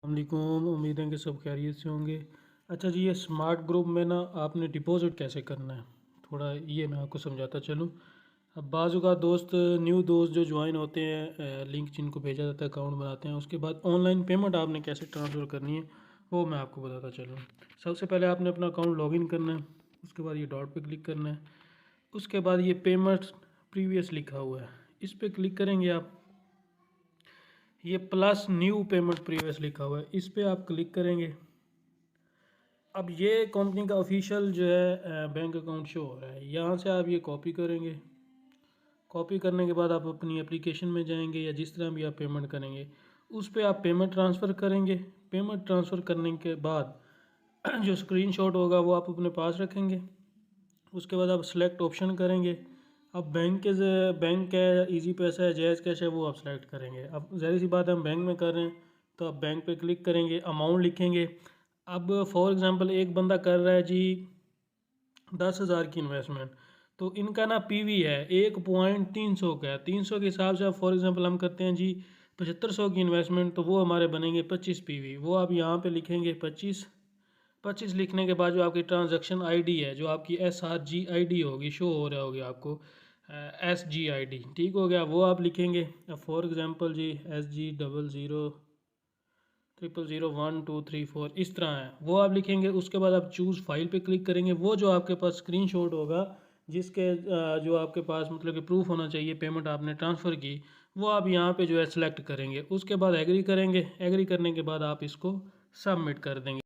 वालेकुम, उम्मीद है कि सब खैरियत से होंगे। अच्छा जी, ये स्मार्ट ग्रुप में ना आपने डिपॉज़िट कैसे करना है, थोड़ा ये मैं आपको समझाता चलूँ। अब बाज़-औक़ात दोस्त न्यू दोस्त जो ज्वाइन होते हैं, लिंक जिनको भेजा जाता है अकाउंट बनाते हैं, उसके बाद ऑनलाइन पेमेंट आपने कैसे ट्रांसफ़र करनी है वो मैं आपको बताता चलूँ। सबसे पहले आपने अपना अकाउंट लॉगिन करना है, उसके बाद ये डॉट पे क्लिक करना है, उसके बाद ये पेमेंट्स प्रीवियस लिखा हुआ है, इस पे क्लिक करेंगे आप। ये प्लस न्यू पेमेंट प्रीवियस लिखा हुआ है, इस पे आप क्लिक करेंगे। अब ये कंपनी का ऑफिशियल जो है बैंक अकाउंट शो हो रहा है, यहाँ से आप ये कॉपी करेंगे। कॉपी करने के बाद आप अपनी एप्लीकेशन में जाएंगे या जिस तरह भी आप पेमेंट करेंगे उस पर आप पेमेंट ट्रांसफ़र करेंगे। पेमेंट ट्रांसफ़र करने के बाद जो स्क्रीनशॉट होगा वो आप अपने पास रखेंगे। उसके बाद आप सेलेक्ट ऑप्शन करेंगे। अब बैंक है, इजी पैसा है, जैज़ कैश है, वो आप सेलेक्ट करेंगे। अब ज़ाहिर सी बात है हम बैंक में कर रहे हैं तो आप बैंक पे क्लिक करेंगे, अमाउंट लिखेंगे। अब फॉर एग्ज़ाम्पल एक बंदा कर रहा है जी 10,000 की इन्वेस्टमेंट, तो इनका ना पीवी है 1.300 का है। 300 के हिसाब से आप फॉर एग्ज़ाम्पल हम करते हैं जी 7500 की इन्वेस्टमेंट, तो वो हमारे बनेंगे 25 पीवी। वो आप यहाँ पे लिखेंगे 25 लिखने के बाद जो आपकी ट्रांजैक्शन आईडी है, जो आपकी SRG आईडी होगी, शो हो रहा होगी आपको SG ID, ठीक हो गया, वो आप लिखेंगे। अब फॉर एग्ज़ाम्पल जी SG00000123 4 इस तरह है, वो आप लिखेंगे। उसके बाद आप चूज़ फाइल पे क्लिक करेंगे। वो जो आपके पास स्क्रीनशॉट होगा जिसके जो आपके पास मतलब कि प्रूफ होना चाहिए पेमेंट आपने ट्रांसफ़र की, वो आप यहाँ पे जो है सेलेक्ट करेंगे। उसके बाद एग्री करेंगे। एग्री करने के बाद आप इसको सबमिट कर देंगे।